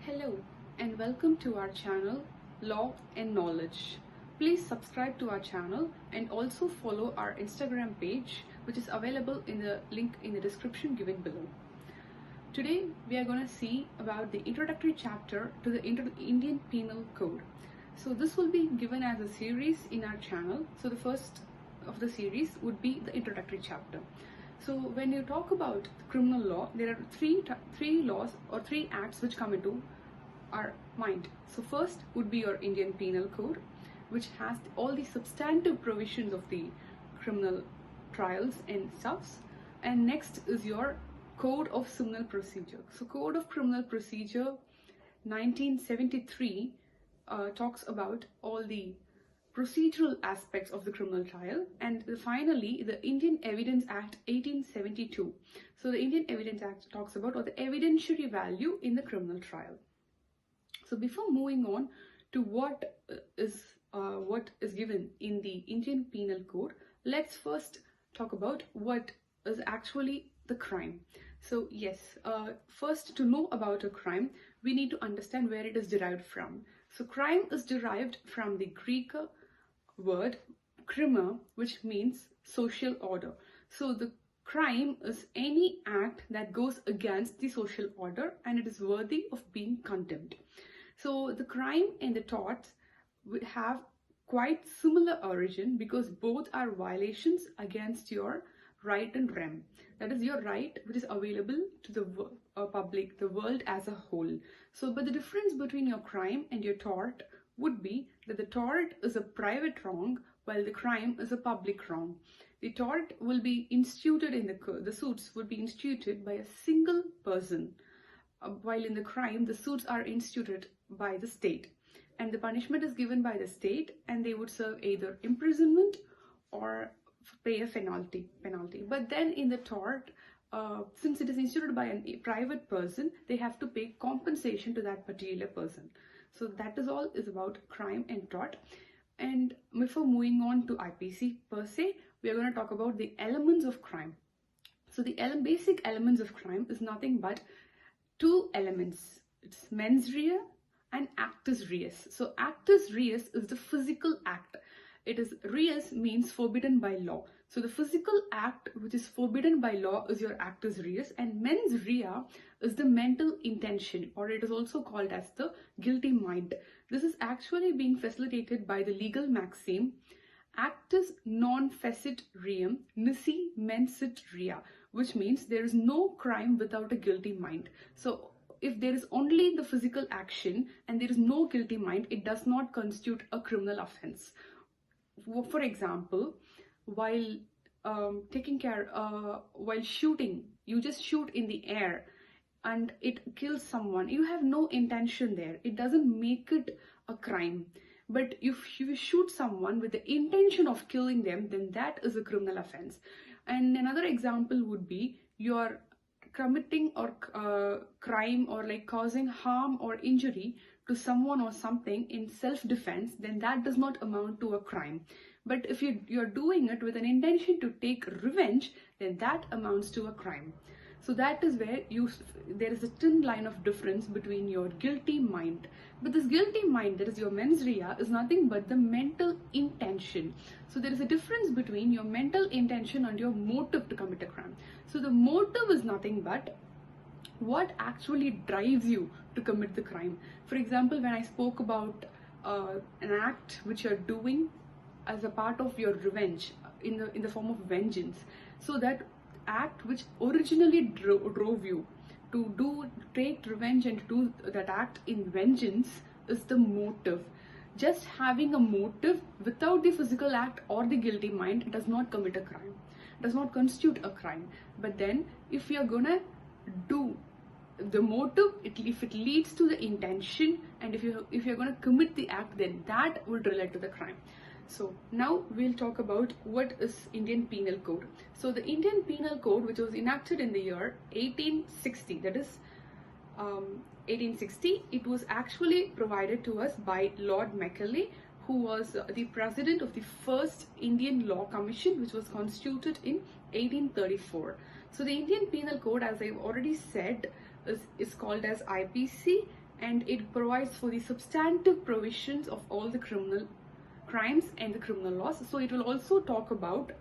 Hello and welcome to our channel Law and Knowledge. Please subscribe to our channel and also follow our Instagram page, which is available in the link in the description given below. Today we are going to see about the introductory chapter to the Indian Penal Code. So this will be given as a series in our channel. So the first of the series would be the introductory chapter. So when you talk about criminal law, there are three laws or three acts which come into our mind. So first would be your Indian Penal Code, which has all the substantive provisions of the criminal trials and stuffs. And next is your Code of Criminal Procedure. So Code of Criminal Procedure 1973 talks about all the procedural aspects of the criminal trial, and finally the Indian Evidence Act 1872. So the Indian Evidence Act talks about all the evidentiary value in the criminal trial. So before moving on to what is given in the Indian Penal Code, let's first talk about what is actually the crime. So yes, first, to know about a crime, we need to understand where it is derived from. So crime is derived from the Greek word krima, which means social order. So the crime is any act that goes against the social order and it is worthy of being condemned. So the crime and the tort would have quite similar origin because both are violations against your right and rem. That is your right which is available to the public, the world as a whole. So but the difference between your crime and your tort would be that the tort is a private wrong while the crime is a public wrong. The tort will be instituted in the suits would be instituted by a single person, while in the crime the suits are instituted by the state, and the punishment is given by the state, and they would serve either imprisonment or pay a penalty. But then in the tort, since it is instituted by a private person, they have to pay compensation to that particular person. So that is all is about crime and tort. And before moving on to IPC per se, we are going to talk about the elements of crime. So the basic elements of crime is nothing but two elements. It's mens rea and actus reus. So actus reus is the physical act. It is reus means forbidden by law. So the physical act which is forbidden by law is your actus reus, and mens rea is the mental intention, or it is also called as the guilty mind. This is actually being facilitated by the legal maxim actus non fecit reum nisi mensit rea, which means there is no crime without a guilty mind. So if there is only the physical action and there is no guilty mind, it does not constitute a criminal offense. For example, while while shooting, you just shoot in the air and it kills someone, you have no intention there, it doesn't make it a crime. But if you shoot someone with the intention of killing them, then that is a criminal offense. And another example would be you are committing or crime or like causing harm or injury to someone or something in self-defense, then that does not amount to a crime. But if you're doing it with an intention to take revenge, then that amounts to a crime. So that is where there is a thin line of difference between your guilty mind. But this guilty mind, that is your mens rea, is nothing but the mental intention. So there is a difference between your mental intention and your motive to commit a crime. So the motive is nothing but what actually drives you to commit the crime. For example, when I spoke about an act which you're doing as a part of your revenge in the form of vengeance, so that act which originally drove you to take revenge and to do that act in vengeance is the motive. Just having a motive without the physical act or the guilty mind does not commit a crime, does not constitute a crime. But then if you're gonna do the motive, if it leads to the intention, and if you're going to commit the act, then that would relate to the crime. So now we'll talk about what is Indian Penal Code. So the Indian Penal Code, which was enacted in the year 1860, that is 1860, it was actually provided to us by Lord Macaulay, who was the president of the first Indian Law Commission, which was constituted in 1834. So the Indian Penal Code, as I've already said, is called as IPC, and it provides for the substantive provisions of all the criminal crimes and the criminal laws. So it will also talk about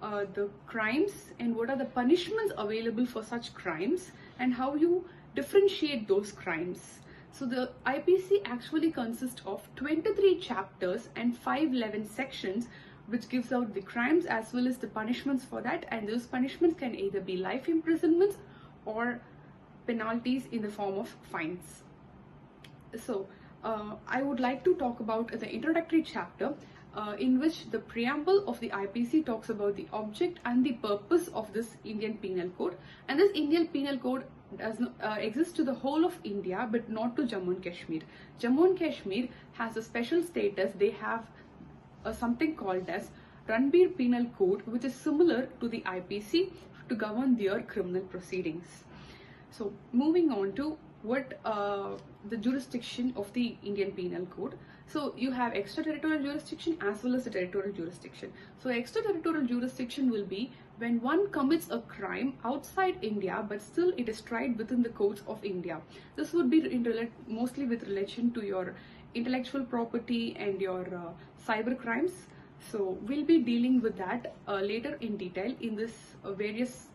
the crimes and what are the punishments available for such crimes and how you differentiate those crimes. So the IPC actually consists of 23 chapters and 511 sections, which gives out the crimes as well as the punishments for that, and those punishments can either be life imprisonment or penalties in the form of fines. So I would like to talk about the introductory chapter, in which the preamble of the IPC talks about the object and the purpose of this Indian Penal Code. And this Indian Penal Code does exist to the whole of India, but not to Jammu and Kashmir. Jammu and Kashmir has a special status. They have something called as Ranbir Penal Code, which is similar to the IPC to govern their criminal proceedings. So moving on to what the jurisdiction of the Indian Penal Code. So you have extraterritorial jurisdiction as well as the territorial jurisdiction. So extraterritorial jurisdiction will be when one commits a crime outside India, but still it is tried within the courts of India. This would be mostly with relation to your intellectual property and your cyber crimes. So we'll be dealing with that later in detail in this various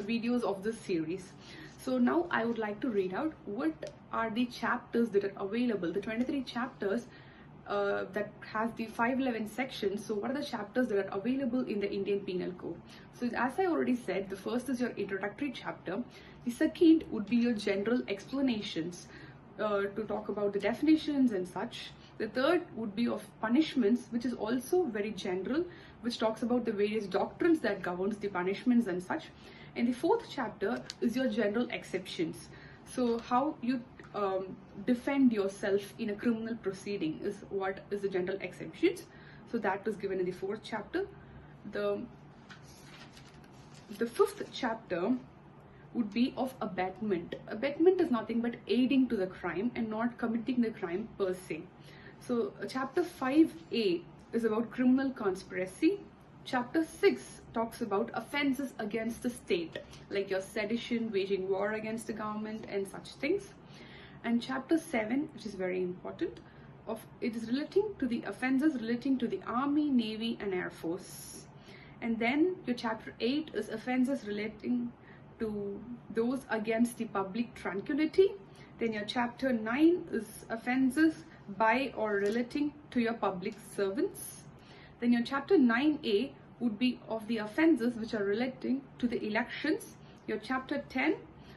videos of this series. So now I would like to read out what are the chapters that are available, the 23 chapters that has the 511 sections. So what are the chapters that are available in the Indian Penal Code? So as I already said, the first is your introductory chapter. The second would be your general explanations to talk about the definitions and such. The third would be of punishments, which is also very general, which talks about the various doctrines that governs the punishments and such. And the fourth chapter is your general exceptions. So how you defend yourself in a criminal proceeding is what is the general exceptions. So that is given in the fourth chapter. The fifth chapter would be of abatement. Abatement is nothing but aiding to the crime and not committing the crime per se. So chapter 5A is about criminal conspiracy. Chapter 6 talks about offenses against the state, like your sedition, waging war against the government and such things. And chapter 7, which is very important, it is relating to the offenses relating to the Army, Navy and Air Force. And then your chapter 8 is offenses relating to those against the public tranquility. Then your chapter 9 is offenses by or relating to your public servants. Then your chapter 9A would be of the offenses which are relating to the elections. Your chapter 10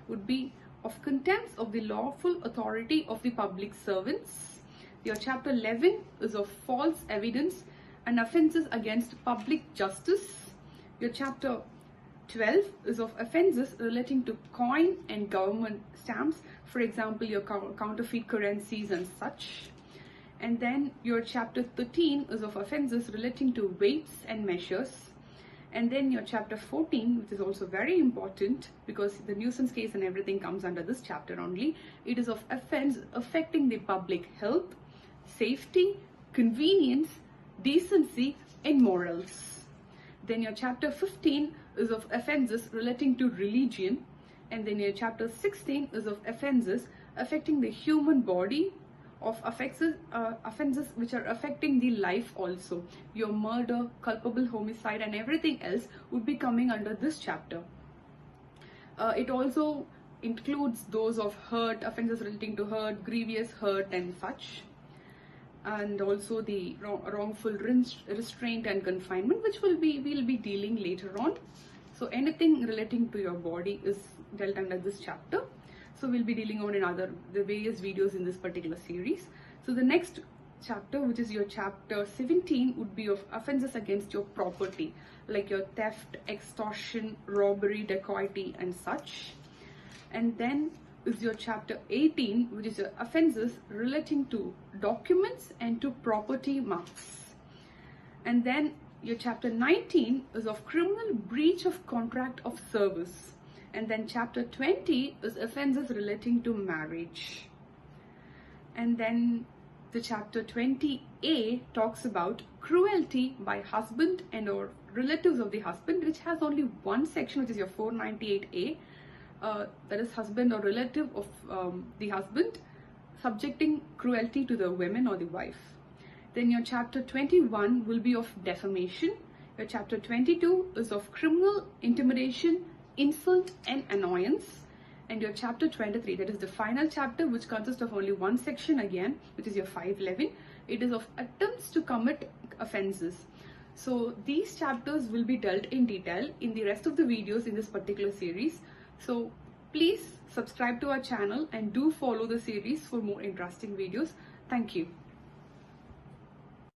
would be of contempt of the lawful authority of the public servants. Your chapter 11 is of false evidence and offenses against public justice. Your chapter 12 is of offenses relating to coin and government stamps, for example, your counterfeit currencies and such. And then your chapter 13 is of offenses relating to weights and measures. And then your chapter 14, which is also very important because the nuisance case and everything comes under this chapter only. It is of offense affecting the public health, safety, convenience, decency and morals. Then your chapter 15 is of offenses relating to religion. And then your chapter 16 is of offenses affecting the human body, of offenses which are affecting the life also. Your murder, culpable homicide and everything else would be coming under this chapter. It also includes those of hurt, offenses relating to hurt, grievous hurt and such. And also the wrongful restraint and confinement, which we'll be dealing later on. So anything relating to your body is dealt under this chapter. So we'll be dealing on the various videos in this particular series. So the next chapter, which is your chapter 17, would be of offenses against your property, like your theft, extortion, robbery, dacoity and such. And then is your chapter 18, which is your offenses relating to documents and to property marks. And then your chapter 19 is of criminal breach of contract of service. And then chapter 20 is offenses relating to marriage. And then the chapter 20A talks about cruelty by husband and or relatives of the husband, which has only one section, which is your 498A. That is husband or relative of the husband subjecting cruelty to the women or the wife. Then your chapter 21 will be of defamation. Your chapter 22 is of criminal intimidation, insult and annoyance. And your chapter 23, that is the final chapter, which consists of only one section again, which is your 511. It is of attempts to commit offences. So these chapters will be dealt in detail in the rest of the videos in this particular series. So please subscribe to our channel and do follow the series for more interesting videos. Thank you.